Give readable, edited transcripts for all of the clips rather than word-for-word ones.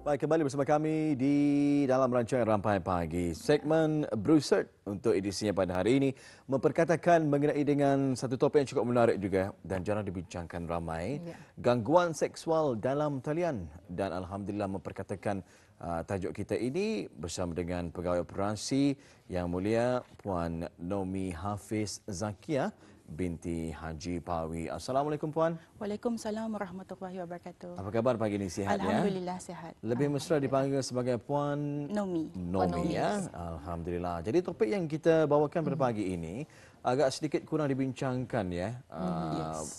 Baik, kembali bersama kami di dalam rancangan Rampai Pagi. Segmen Brusert untuk edisinya pada hari ini memperkatakan mengenai dengan satu topik yang cukup menarik juga dan jarang dibincangkan ramai. Gangguan seksual dalam talian. Dan Alhamdulillah memperkatakan tajuk kita ini bersama dengan Pegawai Operasi Yang Mulia Puan Nomi Hafiz Zakia binti Haji Pawi. Assalamualaikum Puan. Waalaikumsalam warahmatullahi wabarakatuh. Apa khabar pagi ini, sihat ya? Alhamdulillah sihat. Lebih mesra dipanggil sebagai Puan Nomi. Nomi ya. Alhamdulillah. Jadi topik yang kita bawakan pada pagi ini agak sedikit kurang dibincangkan ya.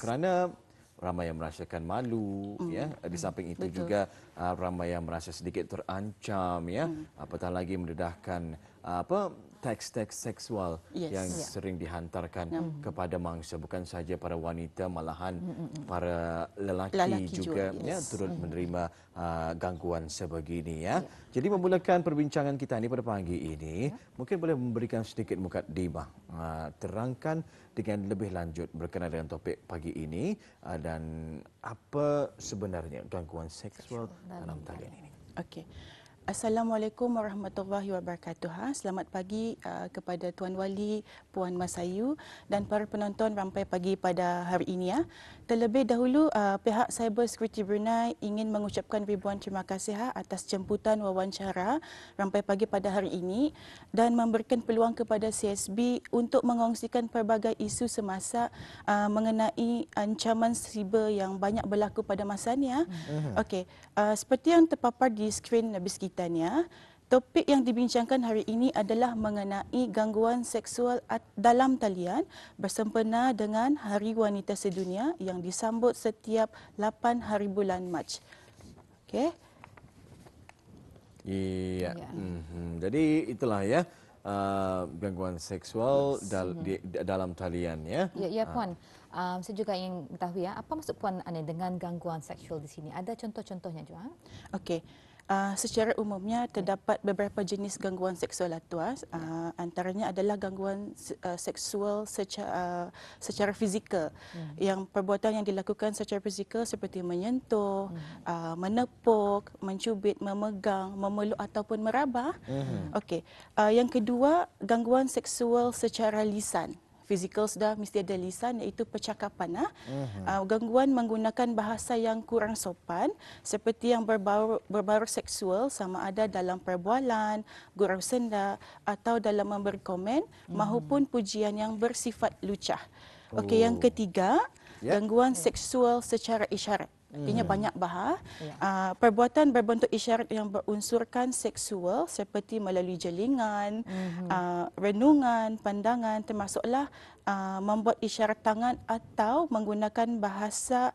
Kerana ramai yang merasakan malu ya. Di samping itu juga ramai yang merasa sedikit terancam ya. Apatah lagi mendedahkan teks-teks seksual yang sering dihantarkan kepada mangsa, bukan saja para wanita, malahan para lelaki juga ya turut menerima gangguan sebegini ya. Jadi memulakan perbincangan kita ini pada pagi ini, mungkin boleh memberikan sedikit mukadimah, terangkan dengan lebih lanjut berkenaan dengan topik pagi ini dan apa sebenarnya gangguan seksual dalam talian ini. Okey. Assalamualaikum warahmatullahi wabarakatuh. Selamat pagi kepada Tuan Wali, Puan Masayu dan para penonton Rampai Pagi pada hari ini ya. Terlebih dahulu pihak Cyber Security Brunei ingin mengucapkan ribuan terima kasih atas jemputan wawancara Rampai Pagi pada hari ini dan memberikan peluang kepada CSB untuk mengongsikan pelbagai isu semasa mengenai ancaman siber yang banyak berlaku pada masa ni ya. Okey, seperti yang terpapar di skrin habis kita ni ya, topik yang dibincangkan hari ini adalah mengenai gangguan seksual dalam talian bersempena dengan Hari Wanita Sedunia yang disambut setiap 8 hari bulan Mac. Okey. Iya. Jadi itulah ya gangguan seksual dalam talian ya. Ya Puan. Saya juga ingin mengetahui ya, apa maksud Puan dengan gangguan seksual di sini? Ada contoh-contohnya juga? Okey. Secara umumnya terdapat beberapa jenis gangguan seksual tuas. Antaranya adalah gangguan seksual secara fizikal. Yang perbuatan yang dilakukan secara fizikal seperti menyentuh, menepuk, mencubit, memegang, memeluk ataupun meraba. Okey. Yang kedua, gangguan seksual secara lisan. Fizikal sudah mesti ada lisan, iaitu percakapan. Gangguan menggunakan bahasa yang kurang sopan seperti yang berbau seksual, sama ada dalam perbualan, gurau senda atau dalam memberi komen maupun pujian yang bersifat lucah. Okey, yang ketiga, gangguan seksual secara isyarat. Artinya banyak bahar. Perbuatan berbentuk isyarat yang berunsurkan seksual seperti melalui jelingan, renungan, pandangan, termasuklah membuat isyarat tangan atau menggunakan bahasa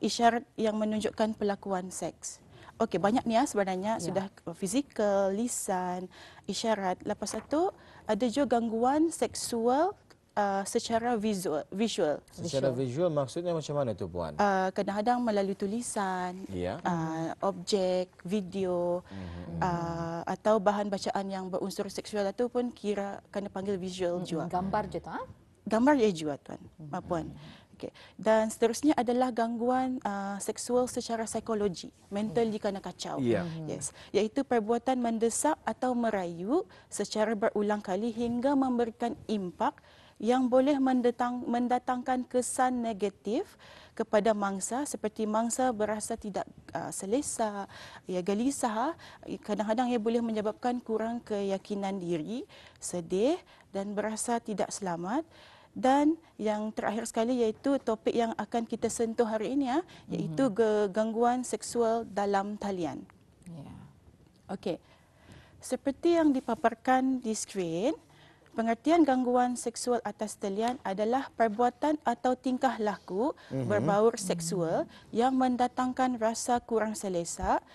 isyarat yang menunjukkan pelakuan seks. Okey, banyak ni sebenarnya sudah fizikal, lisan, isyarat. Lepas itu ada juga gangguan seksual secara visual. Secara visual maksudnya macam mana tu Puan? Kadang-kadang melalui tulisan, objek, video, atau bahan bacaan yang berunsur seksual itu pun kira kena panggil visual juga. Gambar je tu? Gambar ya juga Tuan, Puan. Okay. Dan seterusnya adalah gangguan seksual secara psikologi, mentally kena kacau. Yes, iaitu perbuatan mendesak atau merayu secara berulang kali hingga memberikan impak yang boleh mendatangkan kesan negatif kepada mangsa, seperti mangsa berasa tidak selesa, gelisah, kadang-kadang ia boleh menyebabkan kurang keyakinan diri, sedih dan berasa tidak selamat. Dan yang terakhir sekali iaitu topik yang akan kita sentuh hari ini iaitu gangguan seksual dalam talian. Okey. Seperti yang dipaparkan di skrin, pengertian gangguan seksual atas talian adalah perbuatan atau tingkah laku berbaur seksual yang mendatangkan rasa kurang selesa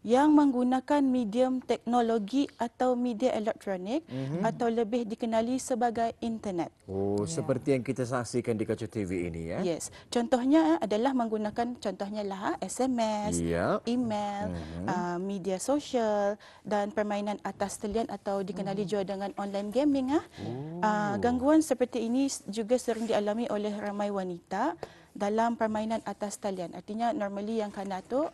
yang menggunakan medium teknologi atau media elektronik atau lebih dikenali sebagai internet. Seperti yang kita saksikan di kaca TV ini ya. Yes. Contohnya adalah menggunakan SMS, email, media sosial dan permainan atas talian atau dikenali juga dengan online gaming. Gangguan seperti ini juga sering dialami oleh ramai wanita dalam permainan atas talian. Artinya normally yang kanak tu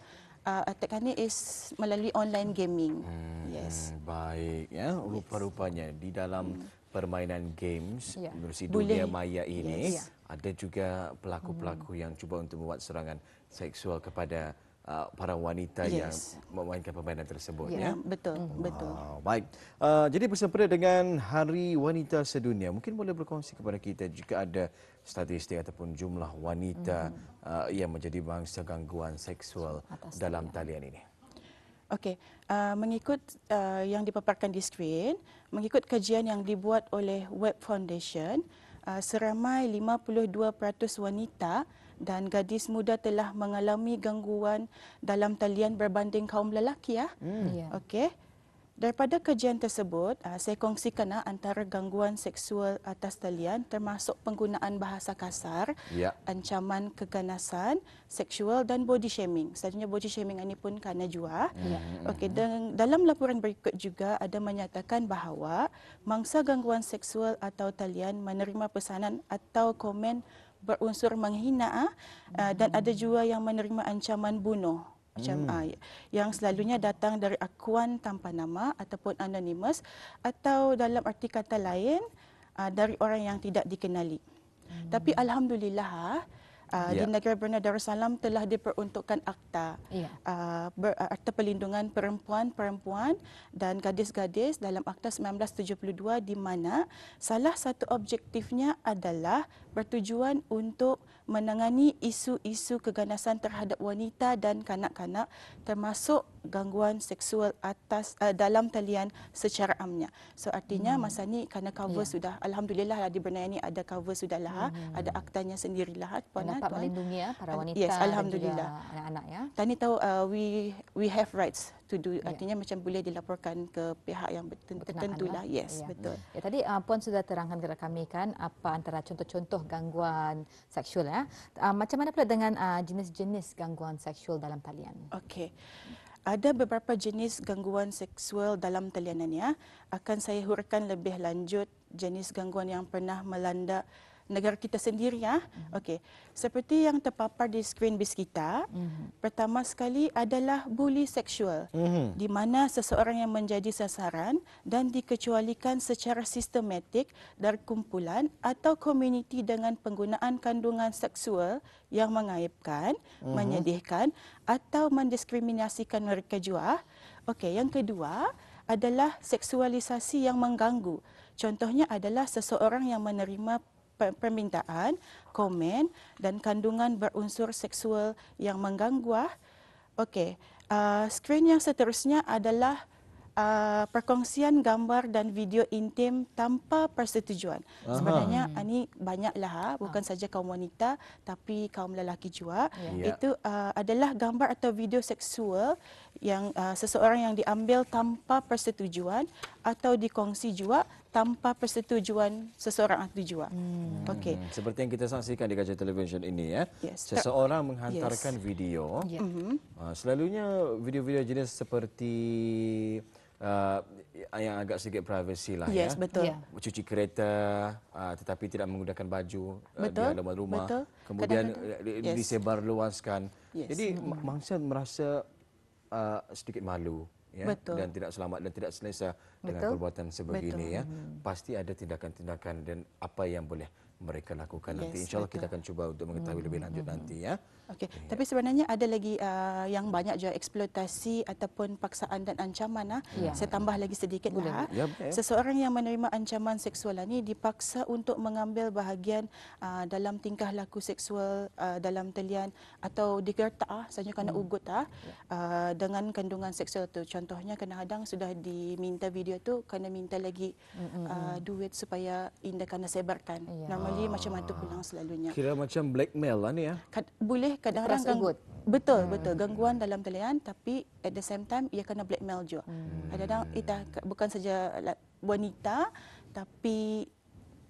attack ni is melalui online gaming. Yes. Baik ya, rupa-rupanya di dalam permainan games Ya. menerusi Boleh. dunia maya ini Yes. ada juga pelaku-pelaku yang cuba untuk membuat serangan seksual kepada para wanita yang Yes. memainkan permainan tersebut Ya, ya. betul, betul. Baik. Jadi bersempena dengan Hari Wanita Sedunia, mungkin boleh berkongsi kepada kita jika ada statistik ataupun jumlah wanita yang menjadi bangsa gangguan seksual Atas dalam talian ini. Okey, mengikut yang dipaparkan di skrin, mengikut kajian yang dibuat oleh Web Foundation, seramai 52% wanita dan gadis muda telah mengalami gangguan dalam talian berbanding kaum lelaki ya. Ya. Okey. Daripada kajian tersebut, saya kongsikan antara gangguan seksual atas talian termasuk penggunaan bahasa kasar, Ya. ancaman keganasan, seksual dan body shaming. Selalunya body shaming ini pun kerana jua. Okey, dan dalam laporan berikut juga ada menyatakan bahawa mangsa gangguan seksual atau talian menerima pesanan atau komen berunsur menghina dan ada juga yang menerima ancaman bunuh. Yang selalunya datang dari akuan tanpa nama ataupun anonymous atau dalam arti kata lain dari orang yang tidak dikenali. Tapi alhamdulillah di negara Brunei Darussalam telah diperuntukkan akta Ya. Akta Perlindungan Perempuan dan Gadis-gadis dalam Akta 1972 di mana salah satu objektifnya adalah bertujuan untuk menangani isu-isu keganasan terhadap wanita dan kanak-kanak termasuk gangguan seksual dalam talian secara amnya. So artinya masa ni kerana cover sudah alhamdulillah lah di Brunei ni ada cover sudahlah, ada aktanya sendirilah puan Dapat melindungi ya para wanita Yes, dan alhamdulillah. juga anak-anak ya. Tani tahu we have rights to do, artinya macam boleh dilaporkan ke pihak yang tertentu lah. Yes, Ya. betul. Ya, tadi Puan sudah terangkan kepada kami kan apa antara contoh-contoh gangguan seksual ya. Macam mana pula dengan jenis-jenis gangguan seksual dalam talian? Okey. Ada beberapa jenis gangguan seksual dalam talianan ya. Akan saya huraikan lebih lanjut jenis gangguan yang pernah melanda negara kita sendiri ya. Okey. Seperti yang terpapar di skrin bis kita, pertama sekali adalah bully seksual, di mana seseorang yang menjadi sasaran dan dikecualikan secara sistematik dari kumpulan atau komuniti dengan penggunaan kandungan seksual yang mengaibkan, menyedihkan atau mendiskriminasikan mereka juga. Okey, yang kedua adalah seksualisasi yang mengganggu. Contohnya adalah seseorang yang menerima permintaan, komen dan kandungan berunsur seksual yang mengganggu. Okey, skrin yang seterusnya adalah perkongsian gambar dan video intim tanpa persetujuan. Sebenarnya ini banyaklah, bukan saja kaum wanita tapi kaum lelaki juga. Ya. Itu adalah gambar atau video seksual yang seseorang yang diambil tanpa persetujuan atau dikongsi juga tanpa persetujuan seseorang itu juga. Okey. Seperti yang kita saksikan di kajian televisyen ini ya. Yes. Seseorang menghantarkan video. Ya. Selalunya video-video jenis seperti yang agak sedikit privacy lah Yes, ya. betul. Ya. Mencuci kereta tetapi tidak menggunakan baju di Betul, halaman rumah. betul. Kemudian Kadang-kadang, yes. disebarluaskan. Yes. Jadi mangsa merasa sedikit malu ya, Betul. dan tidak selamat dan tidak selesa dengan Betul. perbuatan sebegini Betul. ya. Pasti ada tindakan-tindakan dan apa yang boleh mereka lakukan nanti. Yes, InsyaAllah kita betul. akan cuba untuk mengetahui lebih lanjut nanti ya. Okey, tapi sebenarnya ada lagi yang banyak juga eksploitasi ataupun paksaan dan ancaman. Ya. Saya tambah lagi sedikit lah. Ya, boleh. Seseorang yang menerima ancaman seksual ini dipaksa untuk mengambil bahagian dalam tingkah laku seksual dalam talian atau digertak sahaja kerana ugut dengan kandungan seksual tu. Contohnya kadang-kadang sudah diminta video tu kena minta lagi duit supaya indah kena sebarkan. Ya. Normally macam itu pulang selalunya. Kira macam blackmail lah ni ya. Boleh kadang-kadang Peras ugut. betul gangguan dalam talian tapi at the same time ia kena blackmail juga. Kadang-kadang bukan saja wanita tapi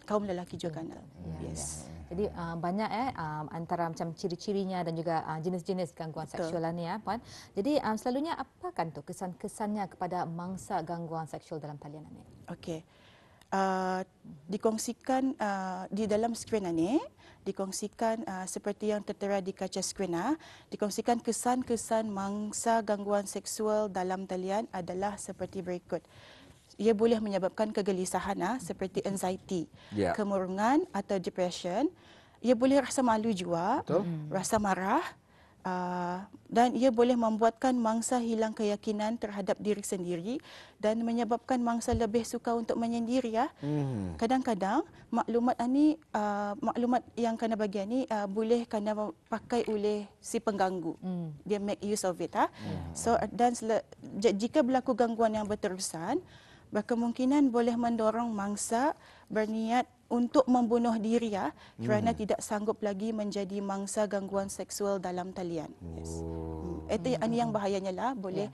kaum lelaki juga kena. Yes. Jadi banyak antara macam ciri-cirinya dan juga jenis-jenis gangguan Betul. seksual ni ya Puan. Jadi selalunya apa kan tu kesan-kesannya kepada mangsa gangguan seksual dalam talian ni? Okey. dikongsikan di dalam skrin ini, dikongsikan seperti yang tertera di kaca skrin, dikongsikan kesan-kesan mangsa gangguan seksual dalam talian adalah seperti berikut. Ia boleh menyebabkan kegelisahan seperti anxiety, kemurungan atau depression. Ia boleh rasa malu juga, rasa marah, dan ia boleh membuatkan mangsa hilang keyakinan terhadap diri sendiri dan menyebabkan mangsa lebih suka untuk menyendiri. Kadang-kadang maklumat yang kena bagi ni boleh kena pakai oleh si pengganggu. Dia make use of it. So dan jika berlaku gangguan yang berterusan, berkemungkinan boleh mendorong mangsa berniat untuk membunuh diri kerana tidak sanggup lagi menjadi mangsa gangguan seksual dalam talian. Itu yang bahayanya lah. Boleh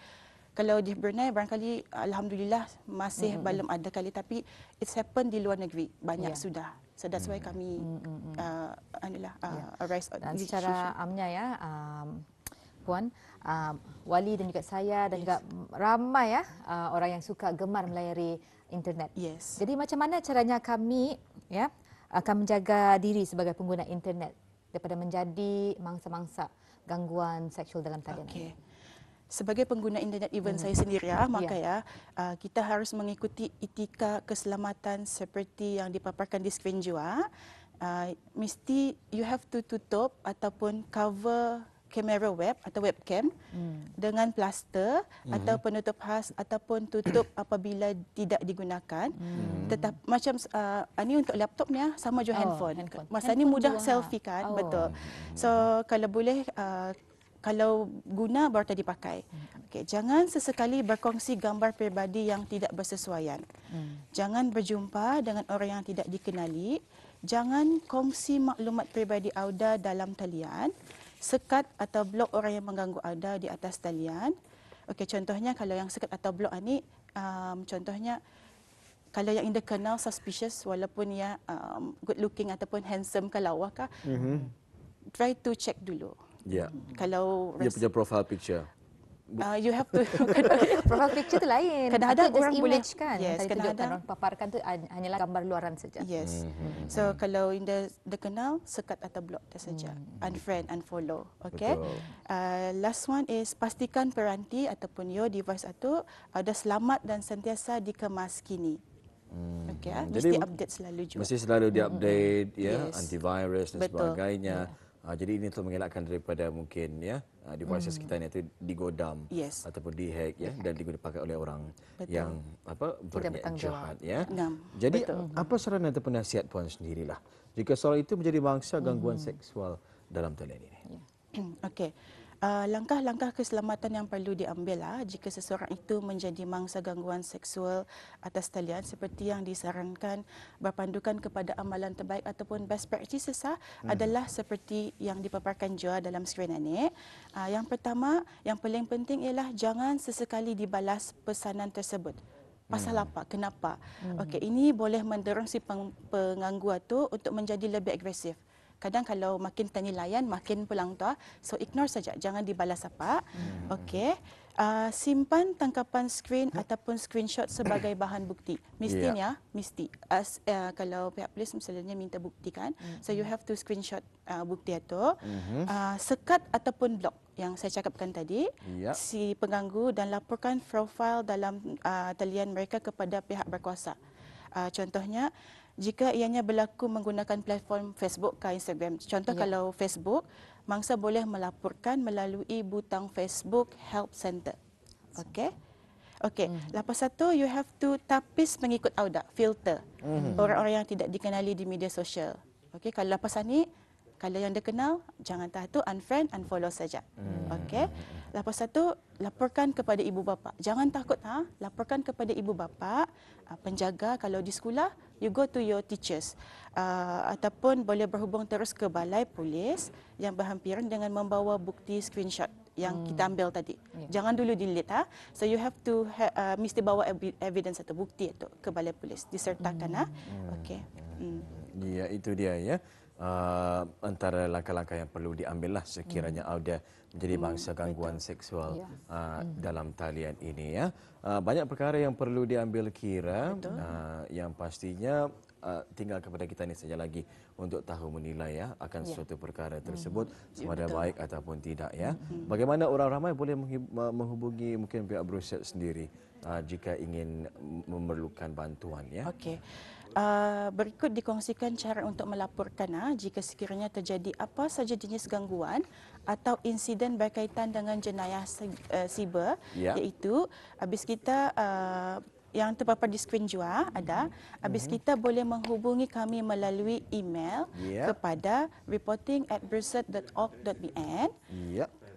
kalau di Brunei barangkali alhamdulillah masih belum ada kali, tapi it's happened di luar negeri banyak sudah. So that's why kami arise dan secara amnya Puan, Wali dan juga saya dan juga ramai orang yang suka gemar melayari internet. Jadi macam mana caranya kami akan menjaga diri sebagai pengguna internet daripada menjadi mangsa-mangsa gangguan seksual dalam talian? Sebagai pengguna internet even saya sendiri maka kita harus mengikuti etika keselamatan seperti yang dipaparkan di skrin juga. Mesti you have to tutup ataupun cover kamera web atau webcam dengan plaster atau penutup khas ataupun tutup apabila tidak digunakan. Tetap macam ini untuk laptop ni sama juga handphone. Masa ni mudah selfie kan, betul. So kalau boleh kalau guna baru tadi pakai. Jangan sesekali berkongsi gambar peribadi yang tidak bersesuaian. Jangan berjumpa dengan orang yang tidak dikenali. Jangan kongsi maklumat peribadi anda dalam talian. Sekat atau blok orang yang mengganggu anda di atas talian. Contohnya kalau yang sekat atau blok ini, contohnya kalau yang anda kenal suspicious walaupun ia good looking ataupun handsome ke lawa kah, try to check dulu. Kalau dia punya profile picture. You have to profile picture tu lain. Kadang-kadang orang boleh kan. Kadang-kadang paparkan tu hanyalah gambar luaran saja. So kalau anda kenal, sekat atau block tu saja. Unfriend, unfollow. Last one is pastikan peranti ataupun your device itu ada selamat dan sentiasa dikemas kini. Mesti update selalu juga. Mesti selalu diupdate antivirus dan sebagainya. Jadi ini untuk mengelakkan daripada mungkin devices kita ni itu digodam ataupun dihack dan digunakan oleh orang yang berniat jahat Jadi apa saran ataupun nasihat puan sendirilah jika soal itu menjadi mangsa gangguan seksual dalam talian ini? Langkah-langkah keselamatan yang perlu diambil jika seseorang itu menjadi mangsa gangguan seksual atas talian seperti yang disarankan berpandukan kepada amalan terbaik ataupun best practices adalah seperti yang dipaparkan juga dalam skrin ini. Yang pertama, yang paling penting ialah jangan sesekali dibalas pesanan tersebut. Pasal apa? Kenapa? Ini boleh mendorong si pengganggu itu untuk menjadi lebih agresif. Kadang kalau makin penilaian, makin pulang tu. So ignore saja, jangan dibalas apa. Simpan tangkapan skrin ataupun screenshot sebagai bahan bukti. Mestinya, mesti. Kalau pihak polis misalnya minta bukti kan, so you have to screenshot bukti itu. Sekat ataupun block yang saya cakapkan tadi, si pengganggu dan laporkan profil dalam talian mereka kepada pihak berkuasa. Contohnya, jika ianya berlaku menggunakan platform Facebook ke Instagram. Contoh kalau Facebook, mangsa boleh melaporkan melalui butang Facebook Help Center. Lepas itu, you have to tapis mengikut audak, filter orang-orang yang tidak dikenali di media sosial. Kalau lepas ini, kalau yang dia kenal, jangan tahu unfriend, unfollow saja. Lepas itu, laporkan kepada ibu bapa. Jangan takut, laporkan kepada ibu bapa, penjaga. Kalau di sekolah, you go to your teachers. Ataupun boleh berhubung terus ke balai polis yang berhampiran dengan membawa bukti screenshot yang kita ambil tadi. Jangan dulu delete. So you have to mesti bawa evidence atau bukti itu ke balai polis, disertakan. Ya, itu dia ya. antara langkah-langkah yang perlu diambil lah sekiranya Auda menjadi bangsa gangguan seksual dalam talian ini ya. Banyak perkara yang perlu diambil kira, yang pastinya tinggal kepada kita ni saja lagi untuk tahu menilai ya akan suatu perkara tersebut sama ada baik ataupun tidak ya. Bagaimana orang ramai boleh menghubungi mungkin pihak Bruset sendiri jika ingin memerlukan bantuan ya. Okey. Berikut dikongsikan cara untuk melaporkan jika sekiranya terjadi apa saja jenis gangguan atau insiden berkaitan dengan jenayah siber, iaitu habis kita yang terpapar di skrin juga ada. Habis kita boleh menghubungi kami melalui email kepada reporting@bruset.org.bn.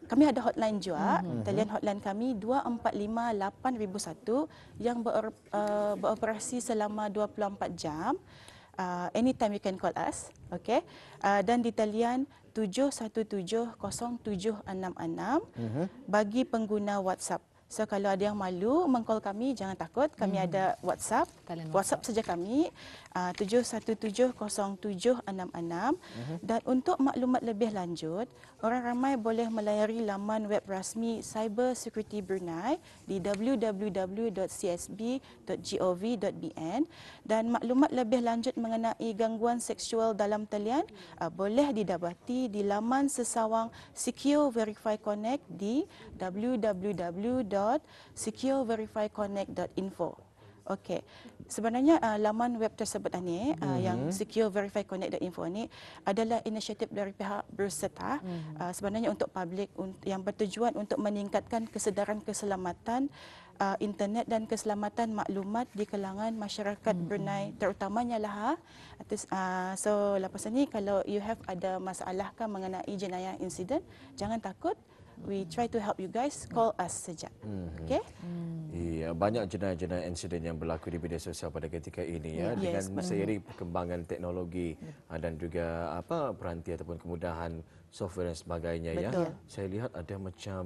Kami ada hotline juga, talian hotline kami 2458 yang beroperasi selama 24 jam. Anytime you can call us, okay? Dan di talian 7170766 bagi pengguna WhatsApp. So kalau ada yang malu mengcall kami, jangan takut. Kami ada WhatsApp. WhatsApp saja kami 7170766. Dan untuk maklumat lebih lanjut, orang ramai boleh melayari laman web rasmi Cyber Security Brunei di www.csb.gov.bn, dan maklumat lebih lanjut mengenai gangguan seksual dalam talian boleh didapati di laman sesawang Secure Verify Connect di www.secureverifyconnect.info. Okey. Sebenarnya laman web tersebut ni yang secureverifyconnect.info ni adalah inisiatif dari pihak Bruset sebenarnya untuk publik yang bertujuan untuk meningkatkan kesedaran keselamatan internet dan keselamatan maklumat di kalangan masyarakat Brunei terutamanya lah. So lepas ni kalau you have ada masalah mengenai jenayah insiden, jangan takut. We try to help you guys. Call us saja. Okay? Iya, banyak jenayah-jenayah insiden yang berlaku di media sosial pada ketika ini ya, dengan seiring perkembangan teknologi dan juga peranti ataupun kemudahan software dan sebagainya ya. Saya lihat ada macam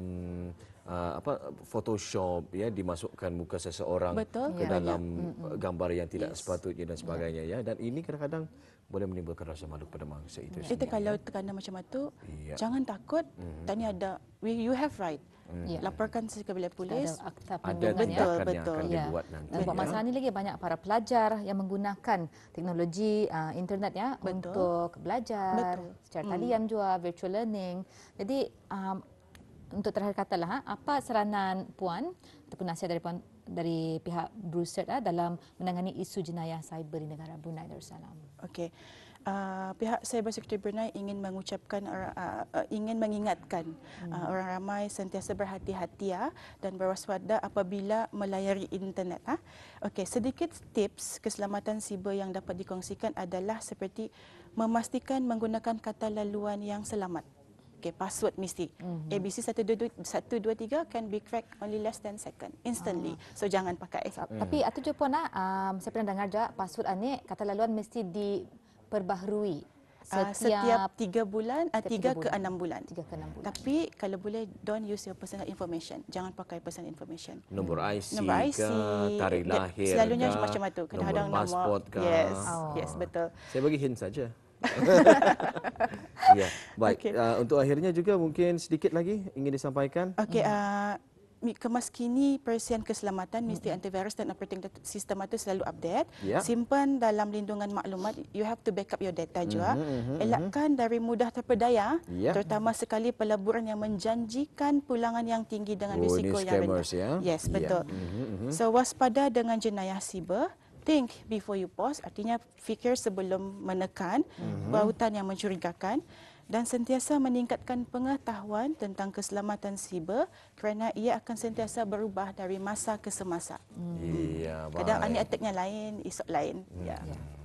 Photoshop ya, dimasukkan muka seseorang ke dalam gambar yang tidak sepatutnya dan sebagainya ya, dan ini kadang-kadang boleh menimbulkan rasa malu pada mangsa itu sendiri. Itu kalau tekanan macam itu, jangan takut. Tanya ada, you have right. Laporkan kepada polis. Ada tindakan yang akan dibuat nanti. Buat masa ini lagi banyak para pelajar yang menggunakan teknologi internet ya untuk belajar secara talian juga, virtual learning. Jadi untuk terakhir katalah, apa saranan Puan ataupun nasihat dari pihak Bruset dalam menangani isu jenayah cyber di negara Brunei Darussalam? Okey. Pihak Cyber Security Brunei ingin mengucapkan ingin mengingatkan orang ramai sentiasa berhati-hati dan berwaspada apabila melayari internet. Okey, sedikit tips keselamatan siber yang dapat dikongsikan adalah seperti memastikan menggunakan kata laluan yang selamat. Okay, password mesti. ABC 123 can be cracked only less than second, instantly. So jangan pakai. Tapi atau je Puan saya pernah dengar juga password ni kata laluan mesti diperbaharui setiap 3 bulan, 3 ke 6 bulan. 3 ke 6 bulan. Tapi kalau boleh, don't use your personal information. Jangan pakai personal information. Nombor IC, ke, tarikh lahir, selalunya macam itu. Kadang-kadang nombor pasport ke. Yes, betul. Saya bagi hint saja. Ya, baik. Untuk akhirnya juga mungkin sedikit lagi ingin disampaikan. Okey, kemaskini persian keselamatan mesti antivirus dan operating system itu selalu update. Simpan dalam lindungan maklumat. You have to backup your data juga. Elakkan dari mudah terpedaya, terutama sekali pelaburan yang menjanjikan pulangan yang tinggi dengan risiko yang rendah. Yes, betul. So waspada dengan jenayah siber. Think before you post, artinya fikir sebelum menekan bautan yang mencurigakan, dan sentiasa meningkatkan pengetahuan tentang keselamatan siber kerana ia akan sentiasa berubah dari masa ke semasa. Kadang ini attack-nya lain, esok lain.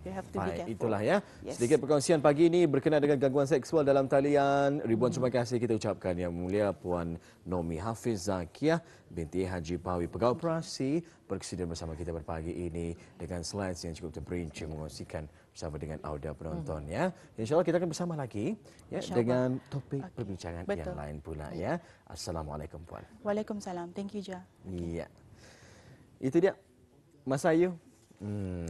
You have to be careful. Itulah ya. Sedikit perkongsian pagi ini berkenaan dengan gangguan seksual dalam talian. Ribuan terima kasih kita ucapkan Yang Mulia Puan Nomi Hafiz Zakiah binti Haji Pawi, Pegawai Operasi, bersedia bersama kita berpagi ini dengan slides yang cukup terperinci mengongsikan bersama dengan Auda penonton ya. InsyaAllah kita akan bersama lagi ya dengan topik perbincangan yang lain pula ya. Assalamualaikum Puan. Waalaikumsalam. Thank you, Ja. Iya. Itu dia Mas Ayu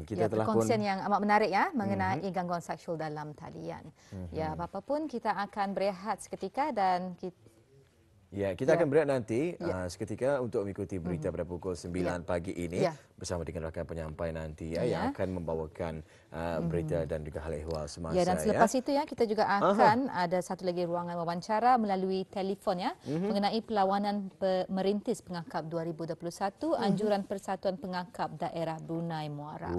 Kita telah perkongsian yang amat menarik ya mengenai gangguan seksual dalam talian. Ya, apa-apa pun kita akan berehat seketika dan kita akan berehat nanti seketika untuk mengikuti berita pada pukul 9 pagi ini bersama dengan rakan penyampai nanti yang akan membawakan berita dan juga hal ehwal semasa. Dan selepas itu kita juga akan ada satu lagi ruangan wawancara melalui telefon mengenai perlawanan merintis pengakap 2021 anjuran Persatuan Pengakap Daerah Brunei Muara.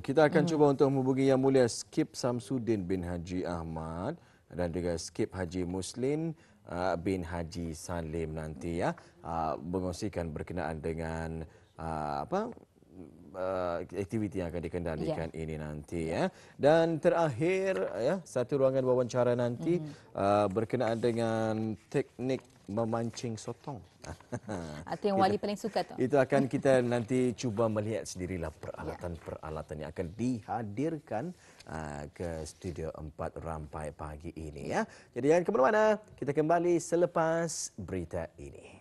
Kita akan cuba untuk menghubungi Yang Mulia Skip Samsudin bin Haji Ahmad dan juga Skip Haji Muslin bin Haji Salim nanti mengongsikan berkenaan dengan aktiviti yang akan dikendalikan ini nanti Dan terakhir satu ruangan wawancara nanti berkenaan dengan teknik memancing sotong. Itu yang Wali paling suka tu. Itu akan kita nanti cuba melihat sendirilah peralatan-peralatan yang akan dihadirkan ke Studio 4 Rampai pagi ini Jadi jangan ke mana-mana. Kita kembali selepas berita ini.